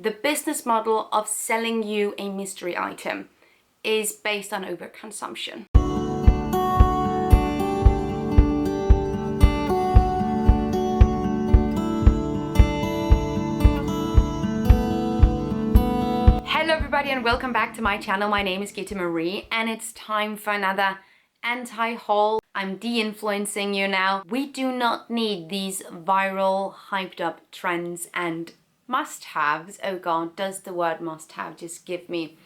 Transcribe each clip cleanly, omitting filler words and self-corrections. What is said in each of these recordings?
The business model of selling you a mystery item is based on overconsumption. Hello everybody and welcome back to my channel. My name is Gitte Marie and it's time for another anti-haul. I'm de-influencing you now. We do not need these viral, hyped up trends and must-haves. Oh god, does the word must-have just give me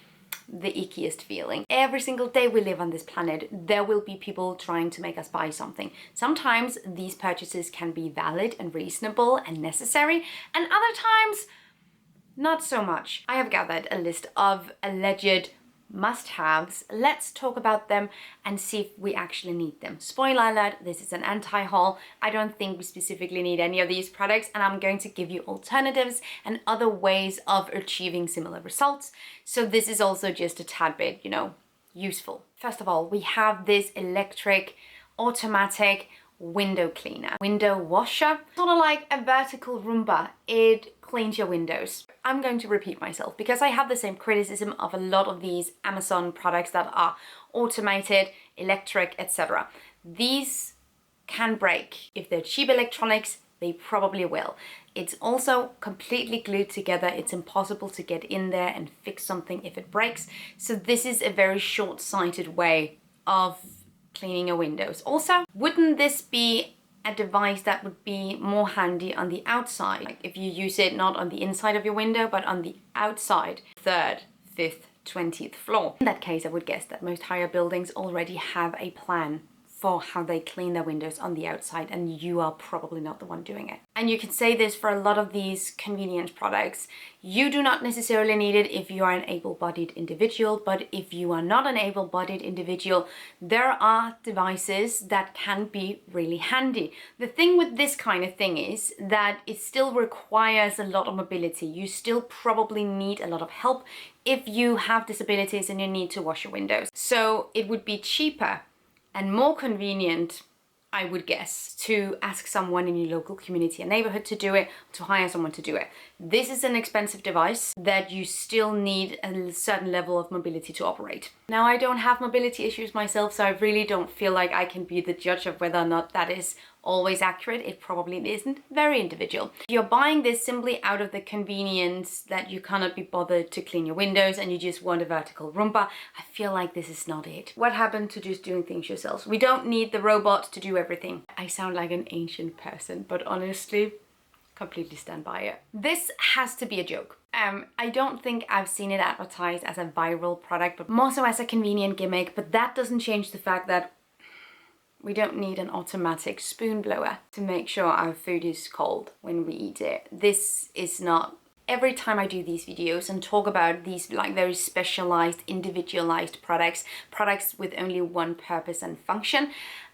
the ickiest feeling. Every single day we live on this planet, there will be people trying to make us buy something. Sometimes these purchases can be valid and reasonable and necessary, and other times not so much. I have gathered a list of alleged must-haves. Let's talk about them and see if we actually need them. Spoiler alert, this is an anti-haul. I don't think we specifically need any of these products, and I'm going to give you alternatives and other ways of achieving similar results. So this is also just a tad bit, useful. First of all, we have this electric, automatic window cleaner, window washer, sort of like a vertical Roomba. It cleans your windows. I'm going to repeat myself because I have the same criticism of a lot of these Amazon products that are automated, electric, etc. These can break. If they're cheap electronics, they probably will. It's also completely glued together. It's impossible to get in there and fix something if it breaks. So this is a very short-sighted way of cleaning your windows. Also, wouldn't this be a device that would be more handy on the outside? Like if you use it not on the inside of your window, but on the outside, 3rd, 5th, 20th floor. In that case, I would guess that most higher buildings already have a plan for how they clean their windows on the outside, and you are probably not the one doing it. And you can say this for a lot of these convenient products. You do not necessarily need it if you are an able-bodied individual, but if you are not an able-bodied individual, there are devices that can be really handy. The thing with this kind of thing is that it still requires a lot of mobility. You still probably need a lot of help if you have disabilities and you need to wash your windows. So it would be cheaper and more convenient, I would guess, to ask someone in your local community and neighborhood to do it, to hire someone to do it. This is an expensive device that you still need a certain level of mobility to operate. Now, I don't have mobility issues myself, so I really don't feel like I can be the judge of whether or not that is always accurate. It probably isn't. Very individual. If you're buying this simply out of the convenience that you cannot be bothered to clean your windows and you just want a vertical Roomba, I feel like this is not it. What happened to just doing things yourselves? We don't need the robot to do everything. I sound like an ancient person, but honestly, completely stand by it. This has to be a joke. I don't think I've seen it advertised as a viral product, but more so as a convenient gimmick, but that doesn't change the fact that we don't need an automatic spoon blower to make sure our food is cold when we eat it. This is not... Every time I do these videos and talk about these like very specialized, individualized products with only one purpose and function,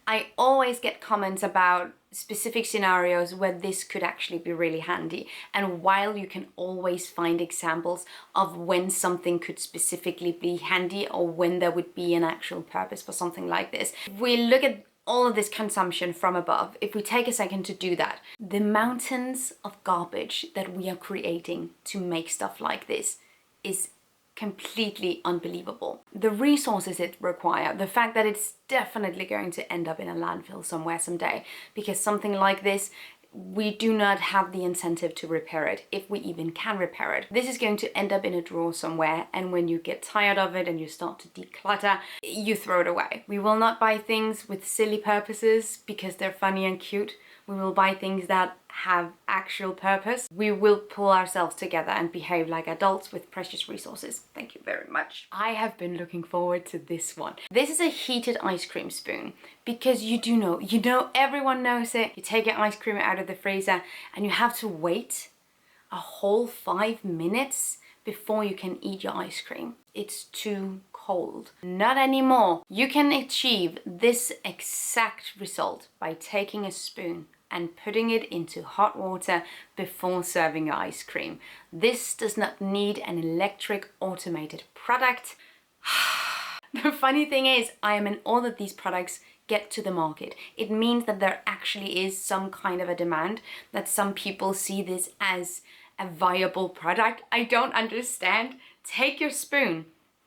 I always get comments about specific scenarios where this could actually be really handy. And while you can always find examples of when something could specifically be handy or when there would be an actual purpose for something like this, if we look at all of this consumption from above, if we take a second to do that, the mountains of garbage that we are creating to make stuff like this is completely unbelievable. The resources it requires, the fact that it's definitely going to end up in a landfill somewhere someday, because something like this, we do not have the incentive to repair it, if we even can repair it. This is going to end up in a drawer somewhere, and when you get tired of it and you start to declutter, you throw it away. We will not buy things with silly purposes because they're funny and cute. We will buy things that have actual purpose. We will pull ourselves together and behave like adults with precious resources. Thank you very much. I have been looking forward to this one. This is a heated ice cream spoon because you know, everyone knows it. You take your ice cream out of the freezer and you have to wait a whole 5 minutes before you can eat your ice cream. It's too cold. Not anymore. You can achieve this exact result by taking a spoon and putting it into hot water before serving your ice cream. This does not need an electric automated product. The funny thing is, I am in awe that these products get to the market. It means that there actually is some kind of a demand, that some people see this as a viable product? I don't understand. Take your spoon,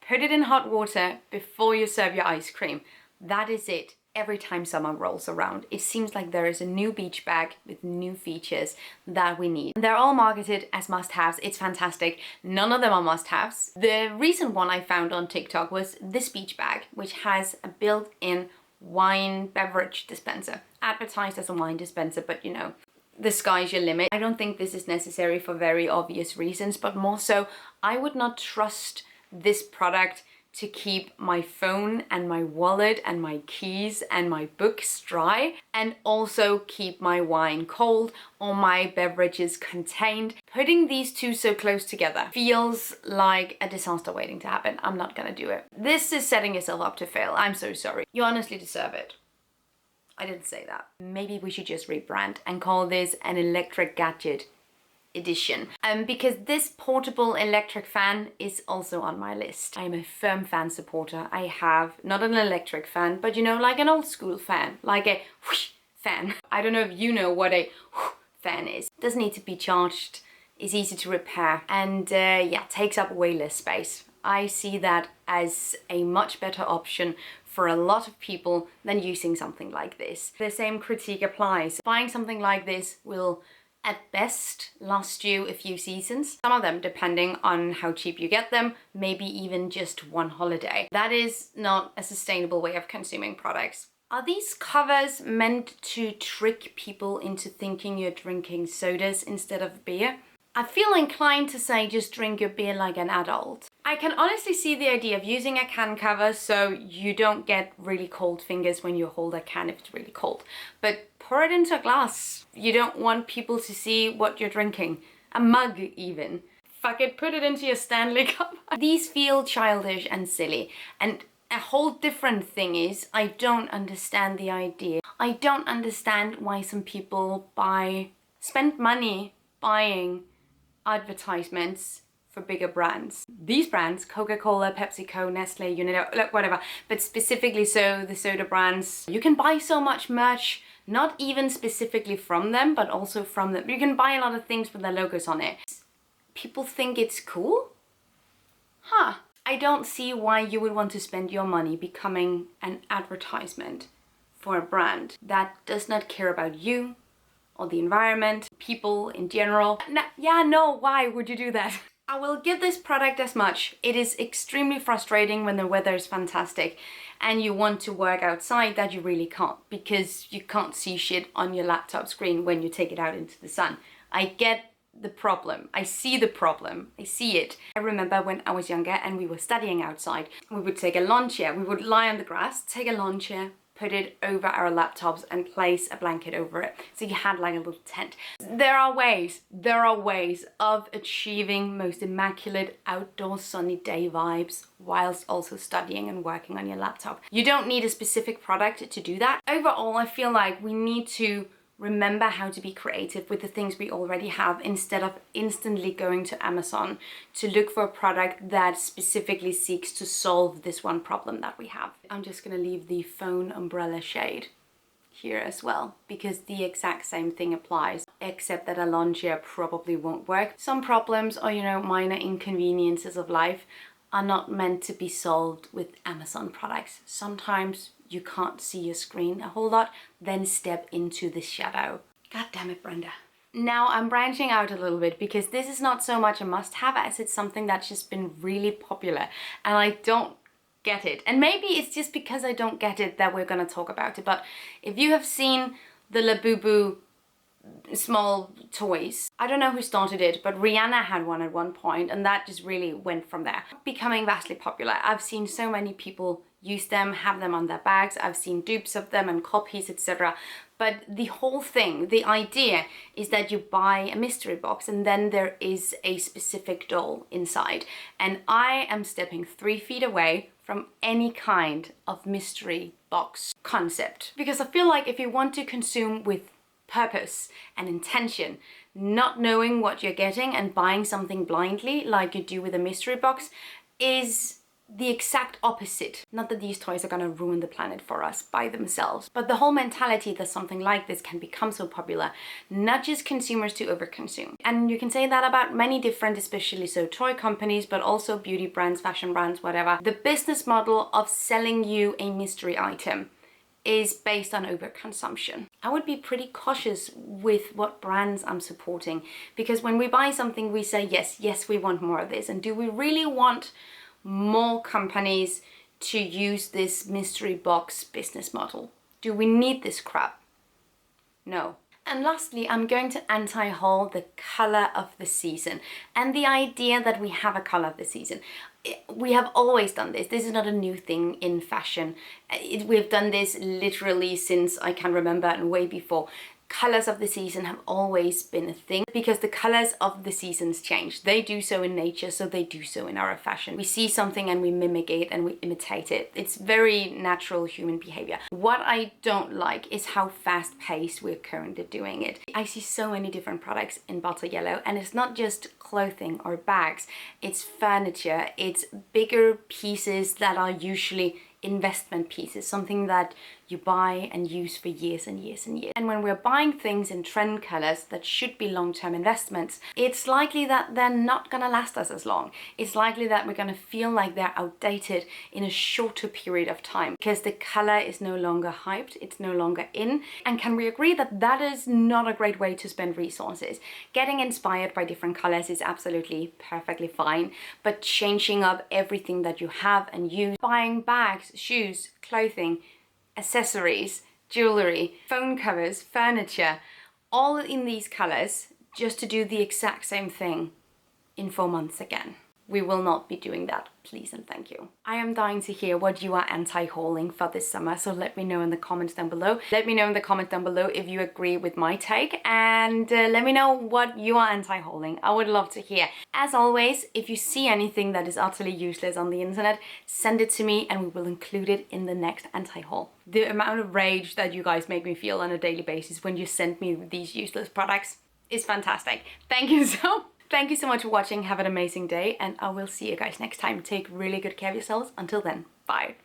put it in hot water before you serve your ice cream. That is it. Every time summer rolls around, it seems like there is a new beach bag with new features that we need. They're all marketed as must-haves. It's fantastic. None of them are must-haves. The recent one I found on TikTok was this beach bag, which has a built-in wine beverage dispenser. Advertised as a wine dispenser, but you know, the sky's your limit. I don't think this is necessary for very obvious reasons, but more so, I would not trust this product to keep my phone and my wallet and my keys and my books dry, and also keep my wine cold or my beverages contained. Putting these two so close together feels like a disaster waiting to happen. I'm not gonna do it. This is setting yourself up to fail. I'm so sorry. You honestly deserve it. I didn't say that. Maybe we should just rebrand and call this an electric gadget edition, because this portable electric fan is also on my list. I'm a firm fan supporter. I have not an electric fan, but you know, like an old school fan, like a whoosh fan. I don't know if you know what a whoosh fan is. Doesn't need to be charged, is easy to repair, and yeah, takes up way less space. I see that as a much better option for a lot of people than using something like this. The same critique applies. Buying something like this will at best last you a few seasons. Some of them, depending on how cheap you get them, maybe even just one holiday. That is not a sustainable way of consuming products. Are these covers meant to trick people into thinking you're drinking sodas instead of beer? I feel inclined to say just drink your beer like an adult. I can honestly see the idea of using a can cover so you don't get really cold fingers when you hold a can if it's really cold. But pour it into a glass. You don't want people to see what you're drinking. A mug even. Fuck it, put it into your Stanley cup. These feel childish and silly. And a whole different thing is, I don't understand the idea. I don't understand why some people spend money buying advertisements for bigger brands. These brands, Coca-Cola, PepsiCo, Nestle, Unilever, look, whatever, but specifically so the soda brands, you can buy so much merch, not even specifically from them, but also from them. You can buy a lot of things with their logos on it. People think it's cool? Huh. I don't see why you would want to spend your money becoming an advertisement for a brand that does not care about you, or the environment, people in general. No, why would you do that? I will give this product as much. It is extremely frustrating when the weather is fantastic and you want to work outside that you really can't, because you can't see shit on your laptop screen when you take it out into the sun. I get the problem. I see the problem. I see it. I remember when I was younger and we were studying outside, we would take a lawn chair. We would lie on the grass, take a lawn chair, put it over our laptops and place a blanket over it. So you had like a little tent. There are ways of achieving most immaculate outdoor sunny day vibes whilst also studying and working on your laptop. You don't need a specific product to do that. Overall, I feel like we need to remember how to be creative with the things we already have instead of instantly going to Amazon to look for a product that specifically seeks to solve this one problem that we have. I'm just gonna leave the phone umbrella shade here as well, because the exact same thing applies, except that a lawn chair probably won't work. Some problems or, you know, minor inconveniences of life are not meant to be solved with Amazon products. Sometimes you can't see your screen a whole lot, then step into the shadow. God damn it, Brenda. Now I'm branching out a little bit because this is not so much a must-have as it's something that's just been really popular and I don't get it. And maybe it's just because I don't get it that we're gonna talk about it, but if you have seen the Labubu small toys, I don't know who started it, but Rihanna had one at one point and that just really went from there. Becoming vastly popular. I've seen so many people use them, have them on their bags. I've seen dupes of them and copies, etc. But the whole thing, the idea is that you buy a mystery box and then there is a specific doll inside. And I am stepping 3 feet away from any kind of mystery box concept. Because I feel like if you want to consume with purpose and intention, not knowing what you're getting and buying something blindly like you do with a mystery box is the exact opposite. Not that these toys are gonna ruin the planet for us by themselves, but the whole mentality that something like this can become so popular nudges consumers to overconsume. And you can say that about many different, especially so toy companies, but also beauty brands, fashion brands, whatever. The business model of selling you a mystery item is based on overconsumption. I would be pretty cautious with what brands I'm supporting, because when we buy something, we say, yes, we want more of this. And do we really want more companies to use this mystery box business model? Do we need this crap? No. And lastly, I'm going to anti-haul the color of the season and the idea that we have a color of the season. We have always done this. This is not a new thing in fashion. We've done this literally since I can remember and way before. Colors of the season have always been a thing because the colors of the seasons change. They do so in nature, so they do so in our fashion. We see something and we mimic it and we imitate it. It's very natural human behavior. What I don't like is how fast-paced we're currently doing it. I see so many different products in bottle yellow, and it's not just clothing or bags, it's furniture, it's bigger pieces that are usually investment pieces, something that you buy and use for years and years and years. And when we're buying things in trend colors that should be long-term investments, it's likely that they're not gonna last us as long. It's likely that we're gonna feel like they're outdated in a shorter period of time because the color is no longer hyped, it's no longer in. And can we agree that that is not a great way to spend resources? Getting inspired by different colors is absolutely perfectly fine, but changing up everything that you have and use, buying bags, shoes, clothing, accessories, jewelry, phone covers, furniture, all in these colors just to do the exact same thing in 4 months again. We will not be doing that, please and thank you. I am dying to hear what you are anti-hauling for this summer, so let me know in the comments down below. Let me know in the comments down below if you agree with my take, and let me know what you are anti-hauling. I would love to hear. As always, if you see anything that is utterly useless on the internet, send it to me and we will include it in the next anti-haul. The amount of rage that you guys make me feel on a daily basis when you send me these useless products is fantastic. Thank you so much for watching. Have an amazing day, and I will see you guys next time. Take really good care of yourselves. Until then, bye.